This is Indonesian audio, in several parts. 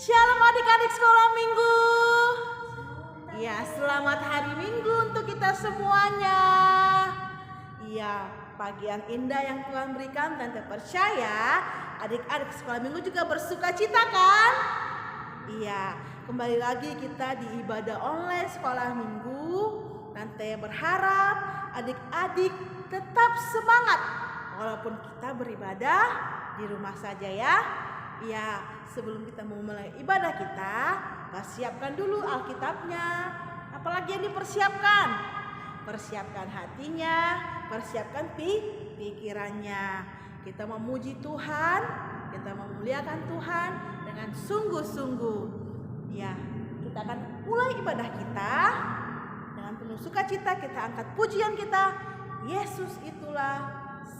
Shalom adik-adik sekolah minggu. Ya, selamat hari Minggu untuk kita semuanya. Ya, pagi yang indah yang Tuhan berikan, Tante percaya adik-adik sekolah minggu juga bersuka cita kan? Iya, kembali lagi kita di ibadah online sekolah minggu. Tante berharap adik-adik tetap semangat walaupun kita beribadah di rumah saja ya. Ya, sebelum kita memulai ibadah kita siapkan dulu Alkitabnya. Apalagi yang dipersiapkan? Persiapkan hatinya, persiapkan pikirannya. Kita memuji Tuhan, kita memuliakan Tuhan dengan sungguh-sungguh. Ya, kita akan mulai ibadah kita dengan penuh sukacita. Kita angkat pujian kita. Yesus itulah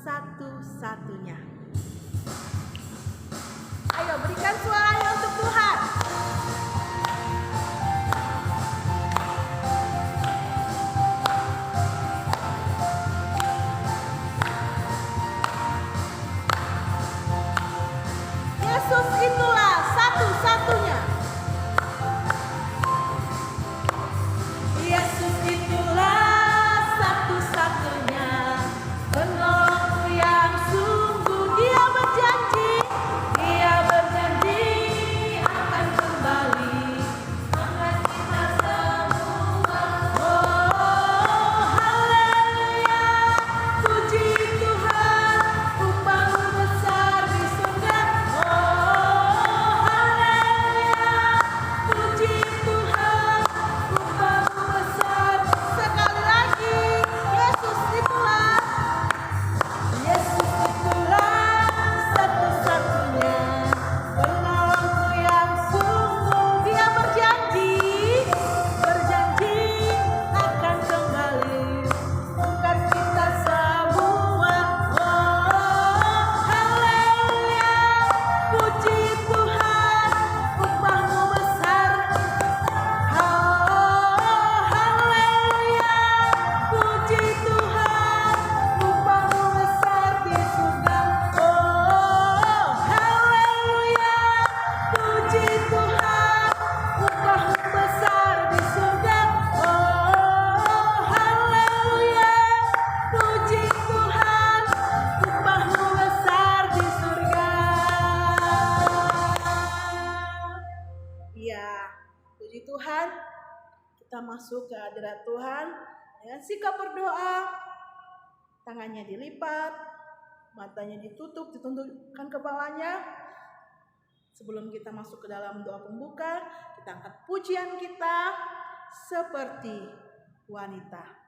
satu-satunya. Ayo berikan suaranya untuk Tuhan. Yesus itulah satu-satunya. Yesus itulah satu-satunya penolongku yang sungguh. Dia berjanji akan kembali angkat kita semua. Oh haleluya, puji Tuhan, upahmu besar di surga. Oh haleluya, puji Tuhan, upahmu besar. Sekali lagi, Yesus itulah satu-satunya penolongku yang sungguh. Dia berjanji akan kembali angkat kita semua. Oh haleluya, puji Tuhan, upahmu besar. Oh haleluya, puji Tuhan, upahmu besar di surga. Oh haleluya, puji Tuhan, upahmu besar di surga. Oh haleluya, puji Tuhan, upahmu besar di surga. Ya, puji Tuhan. Kita masuk ke hadirat Tuhan dengan sikap berdoa. Tangannya dilipat, matanya ditutup, ditundukkan kepalanya. Sebelum kita masuk ke dalam doa pembuka, kita angkat pujian kita seperti wanita.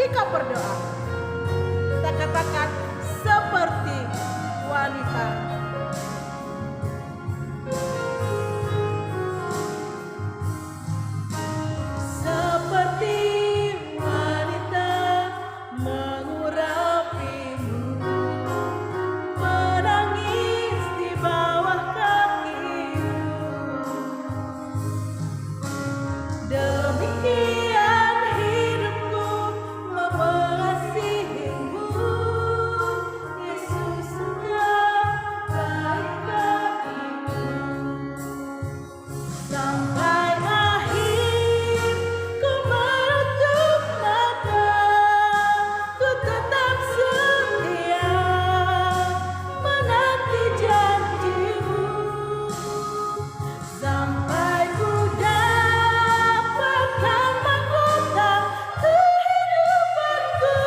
bersikap berdoa. Kita katakan seperti wanita. Seperti wanita mengurapimu, menangis di bawah kakimu. Demikian hidupku mengasihimu, Yesus sudah baik bagiku. Sampai akhir ku menutup mata, ku tetap setia menanti janjimu. Sampai ku dapatkan mahkota kehidupanku,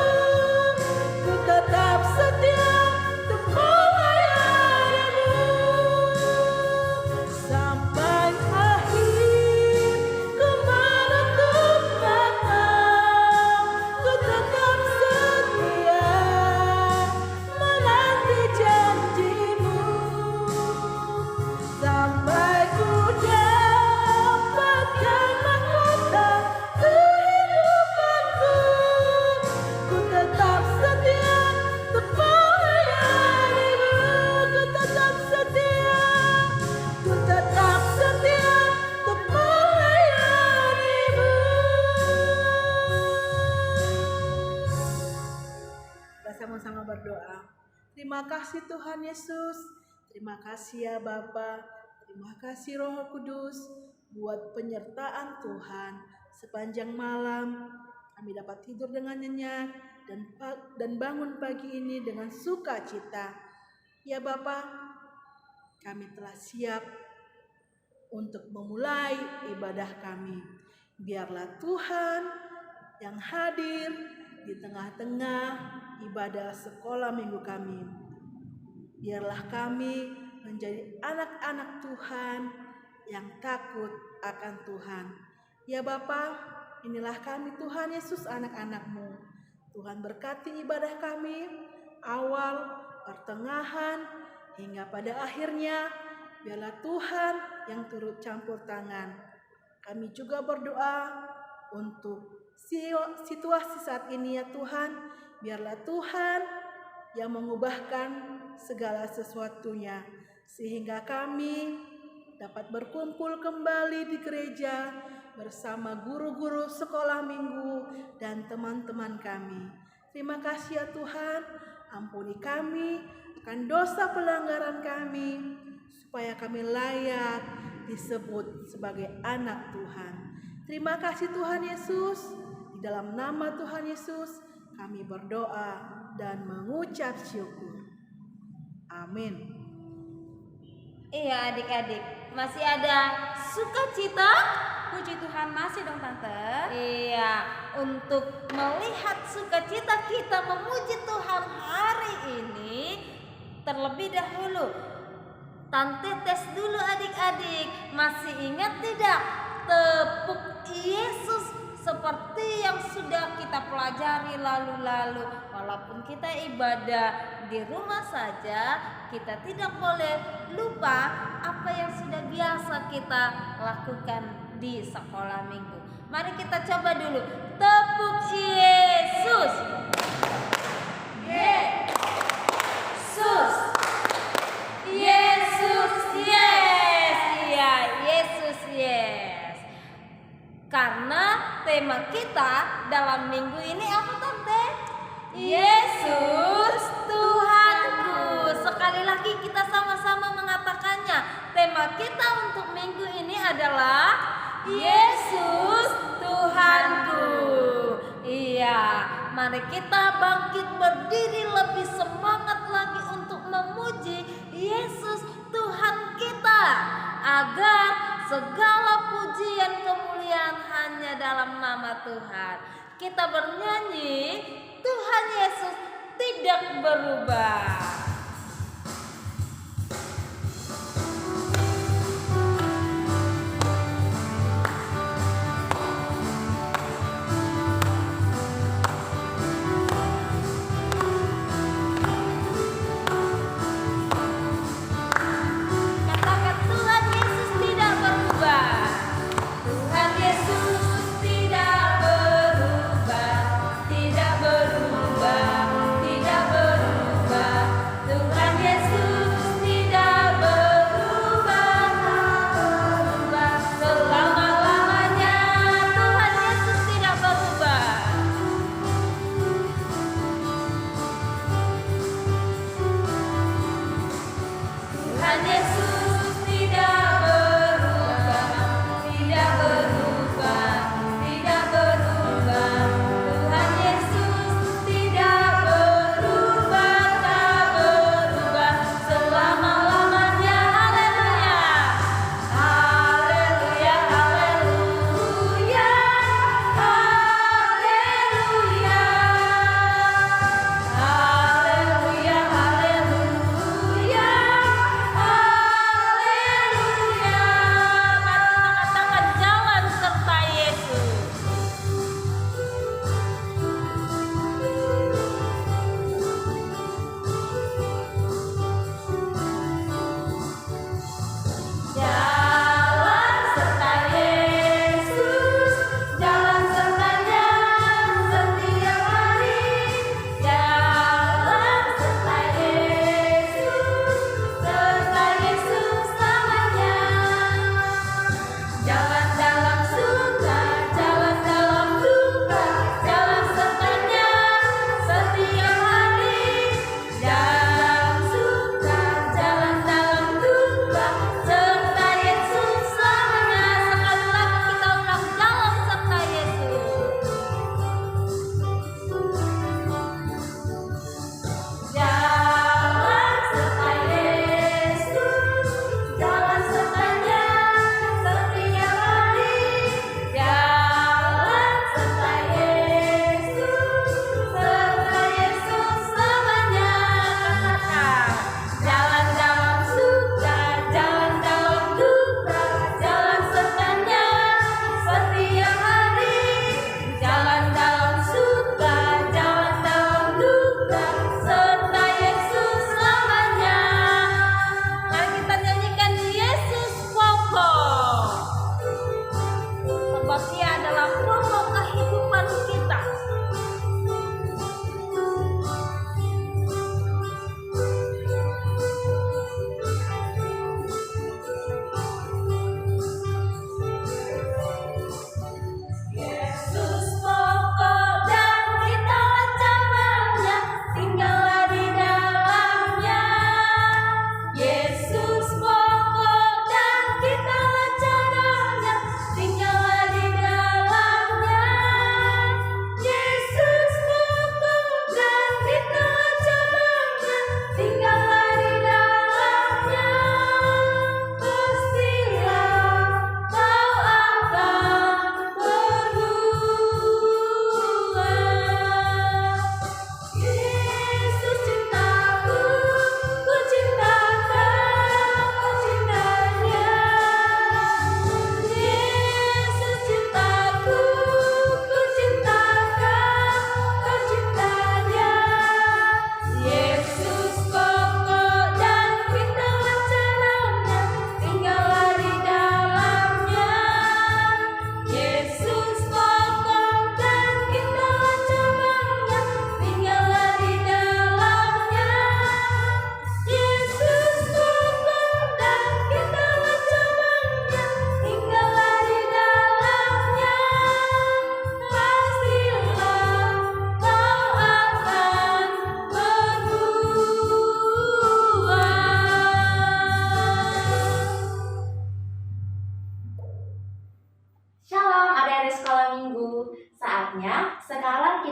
ku tetap setia untuk melayanimu. Sampai akhir ku menutup mata, ku tetap setia menanti janjimu. Sampai ku dapatkan mahkota kehidupanku, ku tetap setia untuk melayanimu. Ku tetap setia, ku tetap setia untuk melayanimu. Kita sama-sama berdoa. Terima kasih Tuhan Yesus. Terima kasih ya Bapa. Terima kasih Roh Kudus buat penyertaan Tuhan. Sepanjang malam kami dapat tidur dengan nyenyak dan bangun pagi ini dengan sukacita. Ya Bapa, kami telah siap untuk memulai ibadah kami. Biarlah Tuhan yang hadir di tengah-tengah ibadah sekolah minggu kami. Biarlah kami menjadi anak-anak Tuhan yang takut akan Tuhan. Ya Bapa, inilah kami Tuhan Yesus, anak-anak-Mu. Tuhan berkati ibadah kami, awal, pertengahan, hingga pada akhirnya. Biarlah Tuhan yang turut campur tangan. Kami juga berdoa untuk situasi saat ini ya Tuhan. Biarlah Tuhan yang mengubahkan segala sesuatunya, sehingga kami dapat berkumpul kembali di gereja bersama guru-guru sekolah minggu dan teman-teman kami. Terima kasih ya Tuhan, ampuni kami akan dosa pelanggaran kami, supaya kami layak disebut sebagai anak Tuhan. Terima kasih Tuhan Yesus, di dalam nama Tuhan Yesus kami berdoa dan mengucap syukur. Amin. Iya adik-adik, masih ada sukacita? Puji Tuhan masih dong Tante. Iya, untuk melihat sukacita kita memuji Tuhan hari ini, terlebih dahulu Tante tes dulu adik-adik. Masih ingat tidak tepuk Yesus seperti yang sudah kita pelajari lalu-lalu? Walaupun kita ibadah di rumah saja, kita tidak boleh lupa apa yang sudah biasa kita lakukan di sekolah minggu. Mari kita coba dulu. Tepuk Yesus. Yesus. Yesus, yes. Iya, Yesus, yes. Karena tema kita dalam minggu ini apa Tante? Yesus Tuhanku. Sekali lagi kita sama-sama mengatakannya. Tema kita untuk minggu ini adalah Yesus Tuhanku. Iya, mari kita bangkit berdiri lebih semangat lagi untuk memuji Yesus Tuhan kita, agar segala pujian kemuliaan hanya dalam nama Tuhan. Kita bernyanyi, Tuhan Yesus tidak berubah.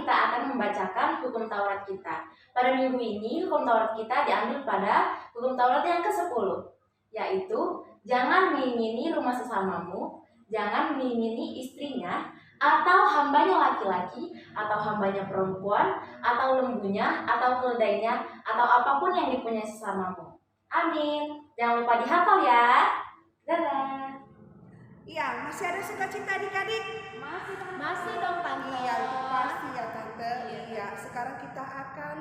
kita akan membacakan hukum Taurat kita. Pada minggu ini hukum Taurat kita diambil pada hukum Taurat yang ke-10, yaitu jangan mengingini rumah sesamamu, jangan mengingini istrinya, atau hambanya laki-laki, atau hambanya perempuan, atau lembunya, atau keledainya, atau apapun yang dipunyai sesamamu. Amin. Jangan lupa dihafal ya. Dadah. Iya, masih ada sukacita adik-adik? Masih dong Tante. Iya, itu pasti ya Tante. Iya, sekarang kita akan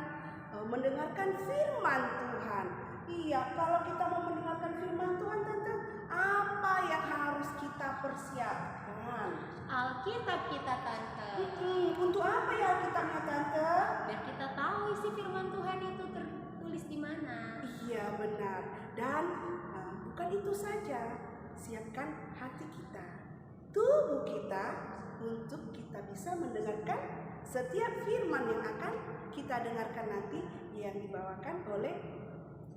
mendengarkan firman Tuhan. Iya, kalau kita mau mendengarkan firman Tuhan Tante, apa yang harus kita persiapkan? Alkitab kita Tante. Untuk apa ya Alkitabnya Tante? Biar kita tahu isi firman Tuhan itu tertulis di mana. Iya, benar. Dan bukan itu saja, siapkan hati kita, tubuh kita, untuk kita bisa mendengarkan setiap firman yang akan kita dengarkan nanti yang dibawakan oleh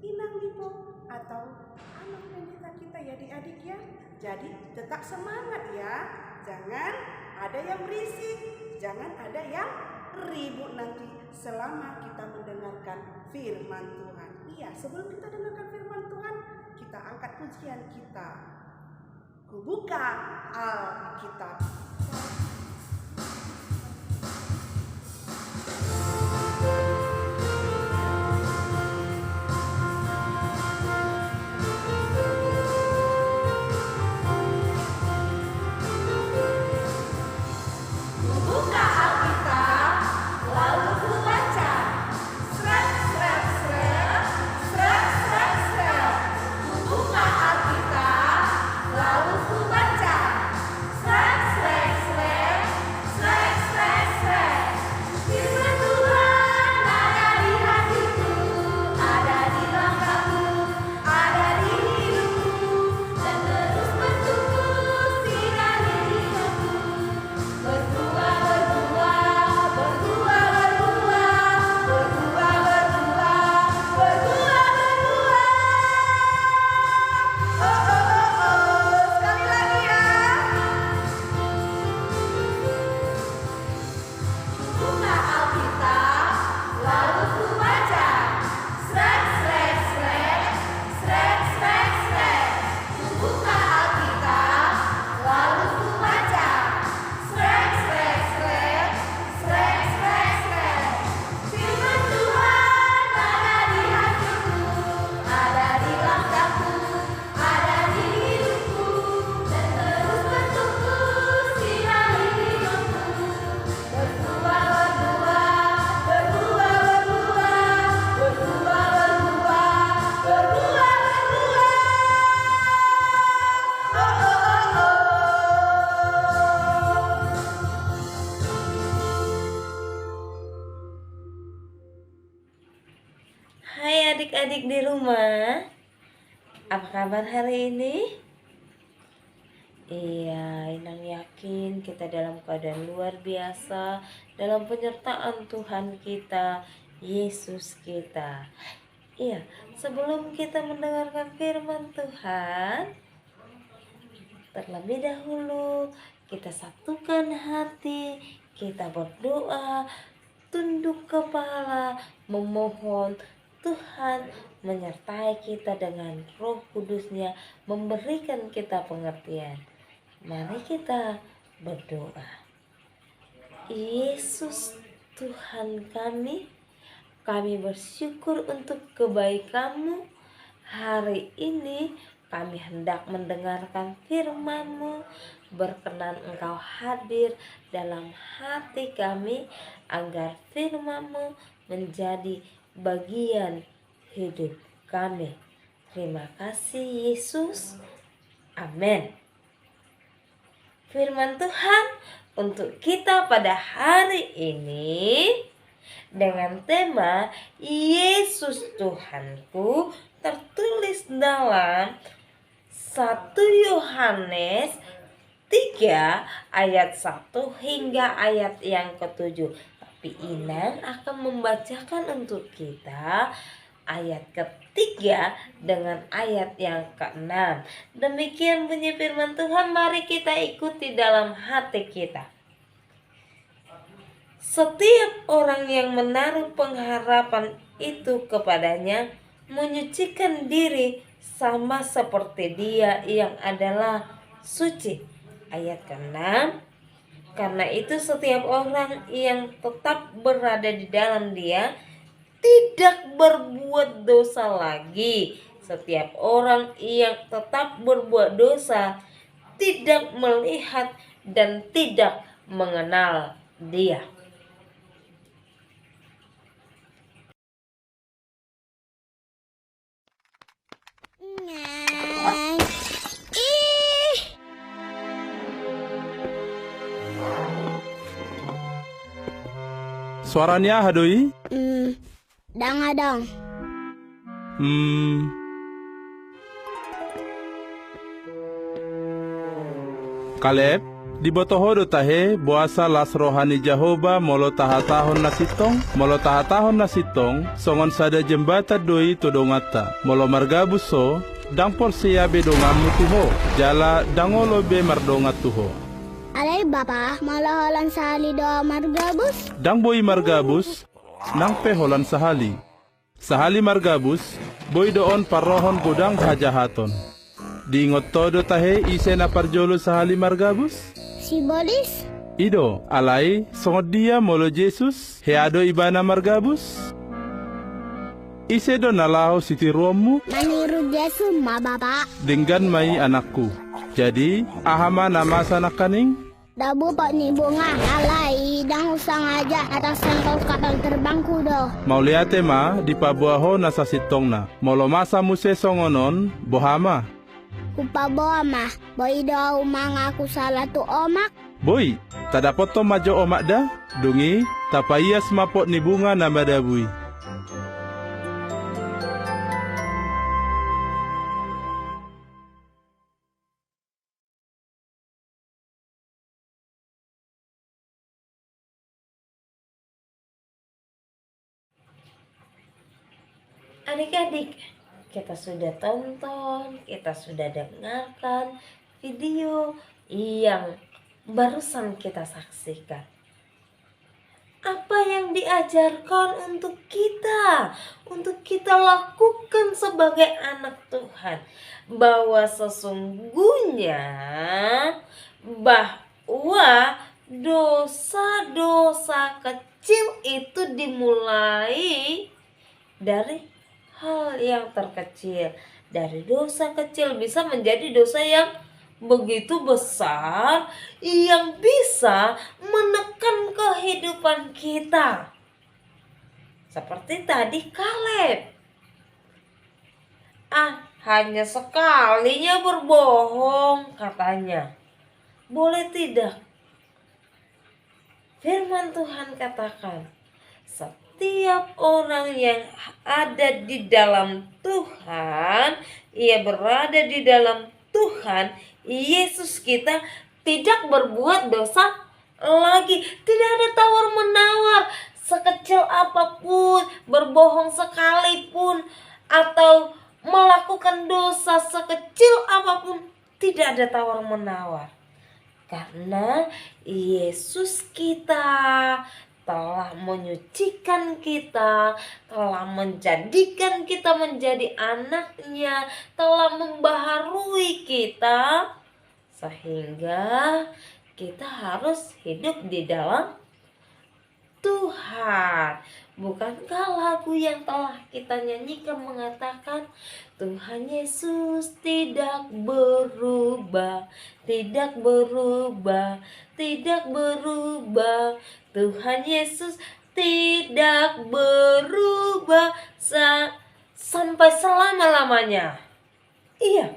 Inang Lipo atau anak pendeta kita ya adik-adik ya. Jadi tetap semangat ya, jangan ada yang berisik, jangan ada yang ribut nanti selama kita mendengarkan firman Tuhan. Iya, sebelum kita dengarkan firman Tuhan, kita angkat pujian kita. Buka Alkitab. Hai adik-adik di rumah, apa kabar hari ini? Iya, Inang yakin kita dalam keadaan luar biasa dalam penyertaan Tuhan kita, Yesus kita. Iya, sebelum kita mendengarkan firman Tuhan, terlebih dahulu kita satukan hati, kita berdoa, tunduk kepala, memohon Tuhan menyertai kita dengan Roh Kudus-Nya, memberikan kita pengertian. Mari kita berdoa. Yesus Tuhan kami bersyukur untuk kebaikan-Mu. Hari ini kami hendak mendengarkan firman-Mu. Berkenan Engkau hadir dalam hati kami, agar firman-Mu menjadi bagian hidup kami. Terima kasih Yesus. Amin. Firman Tuhan untuk kita pada hari ini dengan tema Yesus Tuhanku, tertulis dalam 1 Yohanes 3 ayat 1 hingga ayat yang ke-7. Tapi Inang akan membacakan untuk kita ayat ketiga dengan ayat yang ke-6. Demikian bunyi firman Tuhan, mari kita ikuti dalam hati kita. Setiap orang yang menaruh pengharapan itu kepadanya menyucikan diri sama seperti Dia yang adalah suci. Ayat ke-6. Karena itu setiap orang yang tetap berada di dalam Dia tidak berbuat dosa lagi. Setiap orang yang tetap berbuat dosa tidak melihat dan tidak mengenal Dia. Suaranya hadoi? Dang. Kaleb, di botohodo tahe buasa las rohani Jahoba molo tahatahon na sitong songon sada jembata doi todongata molo margabuso dang por siyabe dongamu tuho jala dangolo be mardongat tuho. Alay bapa, malahalan sa hali do margabus. Dang boy margabus nang peholan sahali. Sahali margabus boy doon parohon godang hajahaton. Diingot todo tahe ise na parjolo sahali margabus. Si Bolis, Ido, alay, songod dia molo Jesus, heado ibana margabus. Ise do nalaho siti ruammu, maniru Yesu ma bapa. dinggan mai anakku. Jadi, ahama nama sanak kaning, Dabu pak ni bunga, alay, dang usang aja atas sangkau kapal terbangku do. mau liate ma di pabuaho nasa sitong na. Molo masa muse songonon, bohama. Kupabawa ma, boy do umangaku salah tu omak. Boy, tadapot to majo omak da, dungi, tapayas mapot ni bunga na madabui. Adik-adik, kita sudah tonton, kita sudah dengarkan video yang barusan kita saksikan. Apa yang diajarkan untuk kita lakukan sebagai anak Tuhan, bahwa sesungguhnya bahwa dosa-dosa kecil itu dimulai dari hal yang terkecil. Dari dosa kecil bisa menjadi dosa yang begitu besar yang bisa menekan kehidupan kita. Seperti tadi Kaleb. Hanya sekalinya berbohong katanya. Boleh tidak? Firman Tuhan katakan, setiap orang yang ada di dalam Tuhan, ia berada di dalam Tuhan, Yesus kita tidak berbuat dosa lagi. Tidak ada tawar-menawar, sekecil apapun, berbohong sekalipun, atau melakukan dosa sekecil apapun, tidak ada tawar-menawar. Karena Yesus kita telah menyucikan kita, telah menjadikan kita menjadi anaknya, telah membaharui kita, sehingga kita harus hidup di dalam Tuhan. Bukankah lagu yang telah kita nyanyikan mengatakan, Tuhan Yesus tidak berubah, tidak berubah, tidak berubah. Tuhan Yesus tidak berubah sampai selama-lamanya. Iya.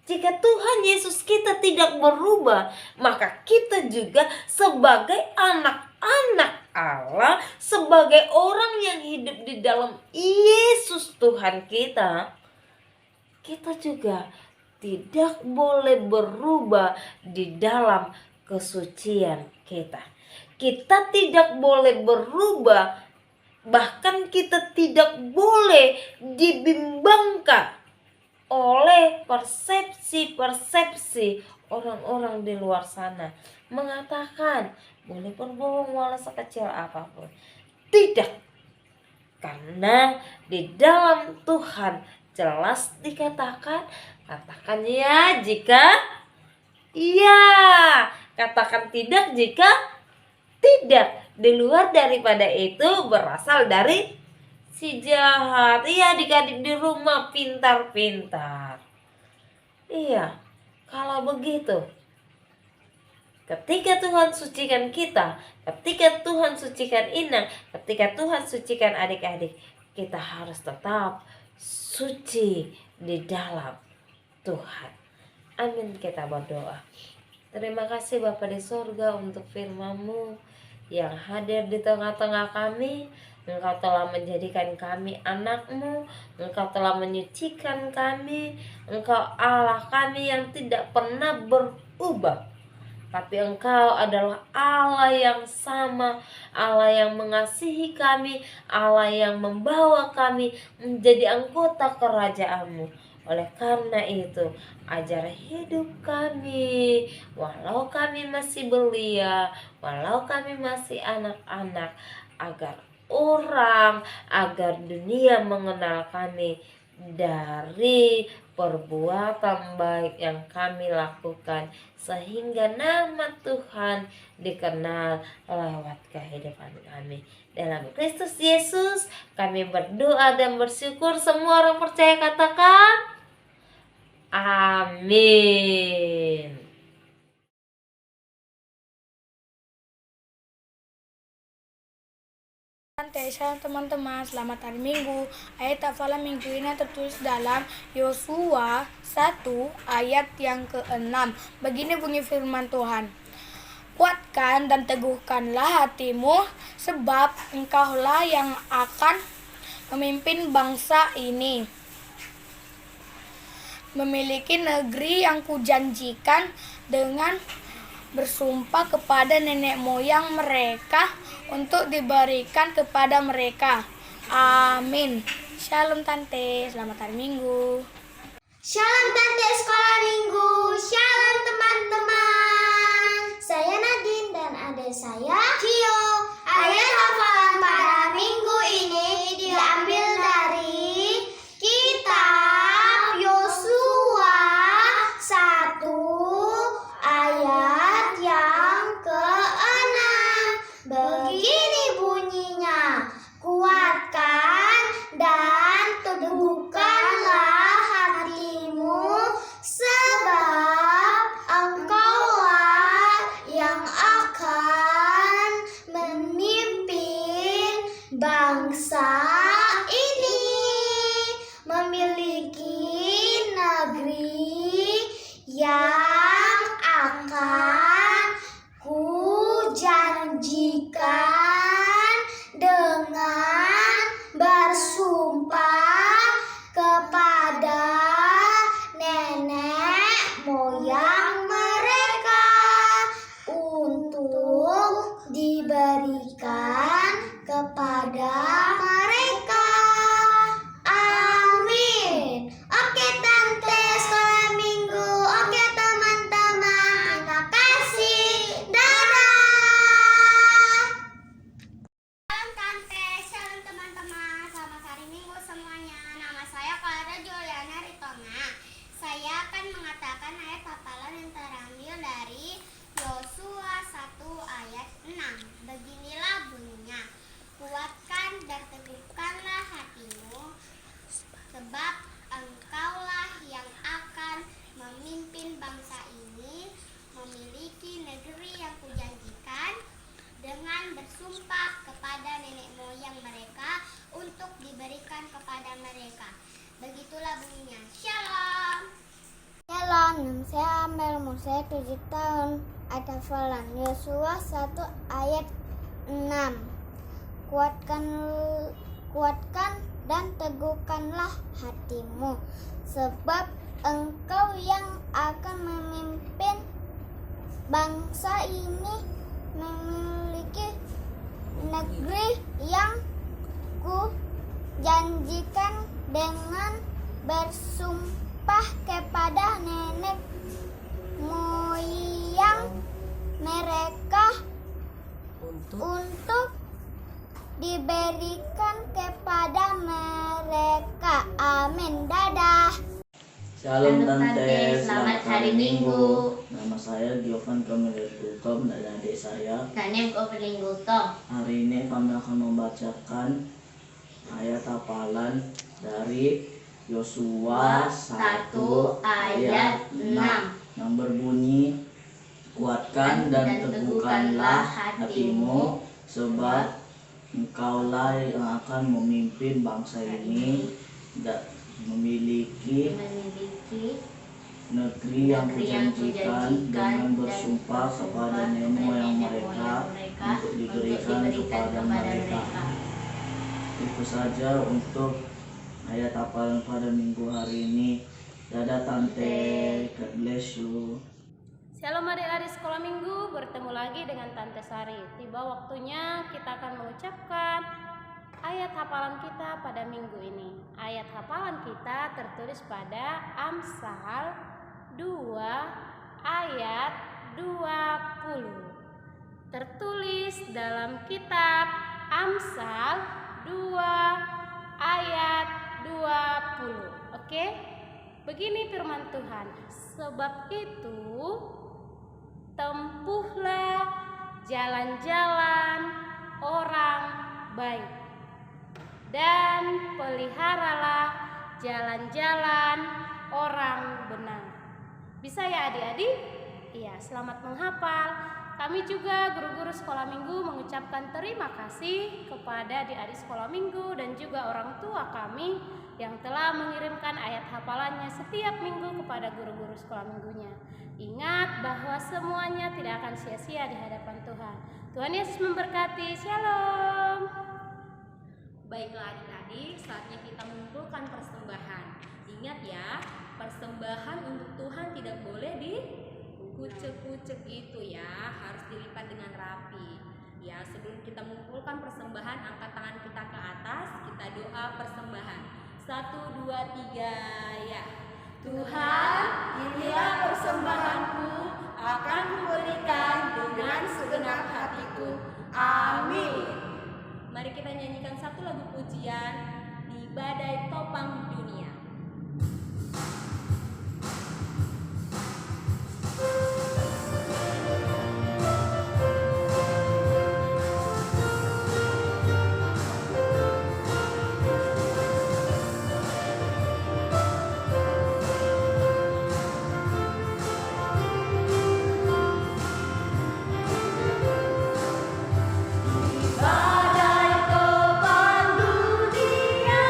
Jika Tuhan Yesus kita tidak berubah, maka kita juga sebagai anak-anak Allah, sebagai orang yang hidup di dalam Yesus Tuhan kita juga tidak boleh berubah di dalam kesucian kita. Kita tidak boleh berubah, bahkan kita tidak boleh dibimbangkan oleh persepsi-persepsi orang-orang di luar sana mengatakan boleh berbohong walau sekecil apapun. Tidak, karena di dalam Tuhan jelas dikatakan, katakan ya jika iya, katakan tidak jika tidak. Di luar daripada itu berasal dari si jahat. Iya, adik-adik di rumah pintar-pintar. Iya, kalau begitu, ketika Tuhan sucikan kita, ketika Tuhan sucikan Inang, ketika Tuhan sucikan adik-adik, kita harus tetap suci di dalam Tuhan. Amin, kita berdoa. Terima kasih Bapa di surga untuk firman-Mu yang hadir di tengah-tengah kami. Engkau telah menjadikan kami anak-Mu, Engkau telah menyucikan kami, Engkau Allah kami yang tidak pernah berubah. Tapi Engkau adalah Allah yang sama, Allah yang mengasihi kami, Allah yang membawa kami menjadi anggota kerajaan-Mu. Oleh karena itu, ajar hidup kami, walau kami masih belia, walau kami masih anak-anak, agar dunia mengenal kami dari perbuatan baik yang kami lakukan, sehingga nama Tuhan dikenal lewat kehidupan kami. Dalam Kristus Yesus kami berdoa dan bersyukur. Semua orang percaya katakan amin. Shalom teman-teman, selamat hari Minggu. Ayat hafalan minggu ini tertulis dalam Yosua 1 ayat yang ke-6. Begini bunyi firman Tuhan. Kuatkan dan teguhkanlah hatimu, sebab engkaulah yang akan memimpin bangsa ini, memiliki negeri yang kujanjikan dengan bersumpah kepada nenek moyang mereka untuk diberikan kepada mereka. Amin. Shalom Tante, selamat hari Minggu. Shalom Tante Sekolah Minggu. Shalom teman-teman. Saya Nadine dan adik saya Cio. Ayat hafalan pada minggu ini diambil dari kitab Yosua 1 ayat yang ke-6. Begini bunyinya, kuatkan dan teguhkanlah hatimu, sebab engkaulah yang akan memimpin bangsa ini, memiliki negeri yang akan kujanjikan dengan bersumpah kepada nenek moyang mereka untuk diberikan kepada mereka. Amin. Oke Tante Sekolah Minggu. Oke teman-teman. Terima kasih. Dadah. Shalom Tante, shalom teman-teman. Selamat hari Minggu semuanya. Nama saya Clara Juliana Ritonga. Saya akan mengatakan ayat hafalan yang terambil dari Yosua 1 ayat 6. Beginilah bunyinya. Kuatkan dan teguhkanlah hatimu, sebab engkaulah yang akan memimpin bangsa ini, memiliki negeri yang kujanjikan dengan bersumpah kepada nenek moyang mereka untuk diberikan kepada mereka. Begitulah bunyinya. Shalom. Shalom, nama saya Amel, umur saya 7 tahun. Ayat hafalan Yosua 1 ayat 6. Kuatkan dan teguhkanlah hatimu, sebab engkau yang akan memimpin bangsa ini, memiliki negeri yang kujanjikan dengan bersumpah kepada nenek moyang mereka untuk diberikan kepada mereka. Amin. Dadah. Shalom Halo, Tante, Tante. Selamat hari Minggu. Nama saya Giovan Kamil Gultom dan adik saya. Kanem Kopeling Gultom. Hari ini kami akan membacakan ayat hafalan dari Yosua 1 ayat 6 yang berbunyi, kuatkan dan teguhkanlah hatimu, sebab engkaulah yang akan memimpin bangsa ini dan memiliki negeri yang kujanjikan dengan bersumpah kepada nenek moyang mereka untuk diberikan kepada mereka. Itu saja untuk ayat hafalan pada minggu hari ini. Dadah Tante, God bless you. Shalom adik-adik sekolah minggu, bertemu lagi dengan Tante Sari. Tiba waktunya kita akan mengucapkan ayat hafalan kita pada minggu ini. Ayat hafalan kita tertulis pada Amsal 2 ayat 20. Tertulis dalam kitab Amsal 2 ayat 20. Oke? Begini firman Tuhan. Sebab itu tempuhlah jalan-jalan orang baik dan peliharalah jalan-jalan orang benar. Bisa ya adik-adik? Iya, selamat menghafal. Kami juga guru-guru sekolah minggu mengucapkan terima kasih kepada adik-adik sekolah minggu dan juga orang tua kami yang telah mengirimkan ayat hafalannya setiap minggu kepada guru-guru sekolah minggunya. Ingat bahwa semuanya tidak akan sia-sia di hadapan Tuhan. Tuhan Yesus memberkati. Shalom. Baiklah adik-adik, saatnya kita mengumpulkan persembahan. Ingat ya, persembahan untuk Tuhan tidak boleh dikucek-kucek itu ya, harus dilipat dengan rapi. Ya, sebelum kita mengumpulkan persembahan, angkat tangan kita ke atas, kita doa persembahan. 1, 2, 3, ya. Tuhan, inilah persembahanku, akan kuberikan dengan segenap hatiku. Amin. Mari kita nyanyikan satu lagu pujian di badai topang dunia. Badai topang dunia,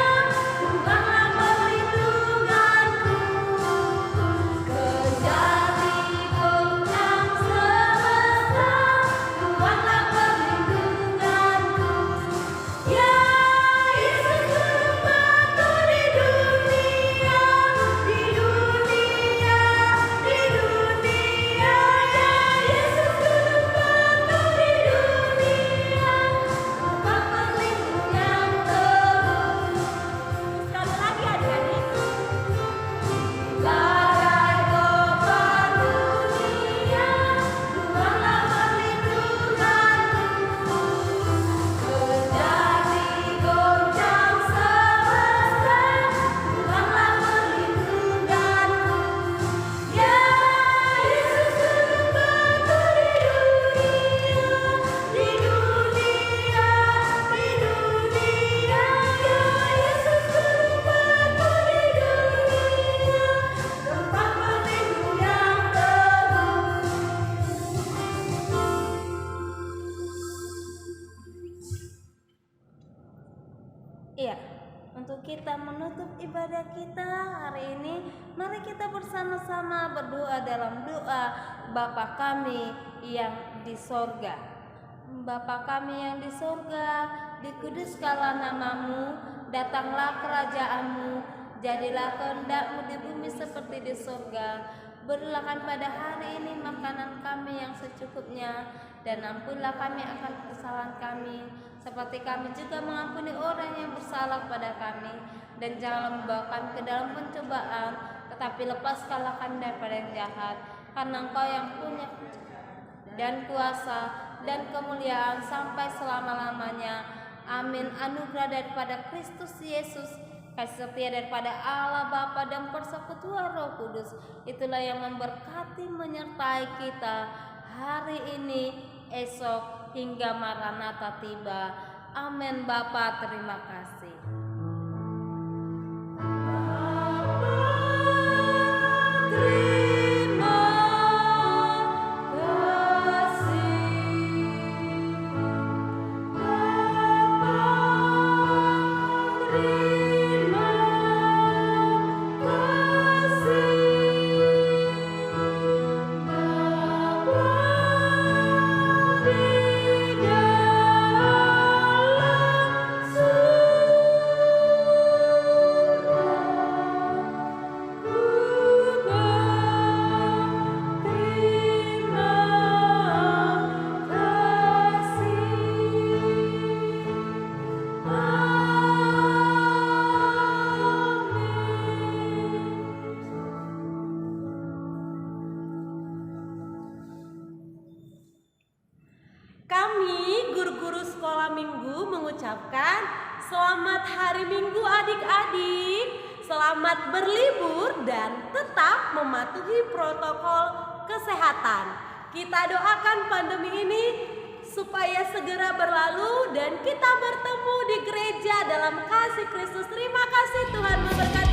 Iya, untuk kita menutup ibadah kita hari ini, mari kita bersama-sama berdoa dalam doa Bapa kami yang di sorga. Bapa kami yang di sorga, dikuduskanlah namamu, datanglah kerajaanmu, jadilah kehendakmu di bumi seperti di sorga. Berilah pada hari ini makanan kami yang secukupnya, dan ampunilah kami akan kesalahan kami, seperti kami juga mengampuni orang yang bersalah pada kami. Dan janganlah membawa kami ke dalam pencobaan, tetapi lepaskanlah kami daripada yang jahat. Karena Engkau yang punya dan kuasa dan kemuliaan sampai selama-lamanya. Amin. Anugerah daripada Kristus Yesus, kasih setia daripada Allah Bapa dan persekutuan Roh Kudus, itulah yang memberkati menyertai kita hari ini, esok, hingga Maranatha tiba. Amin. Bapa, terima kasih. Kami guru-guru sekolah minggu mengucapkan selamat hari Minggu adik-adik. Selamat berlibur dan tetap mematuhi protokol kesehatan. Kita doakan pandemi ini supaya segera berlalu dan kita bertemu di gereja dalam kasih Kristus. Terima kasih, Tuhan memberkati.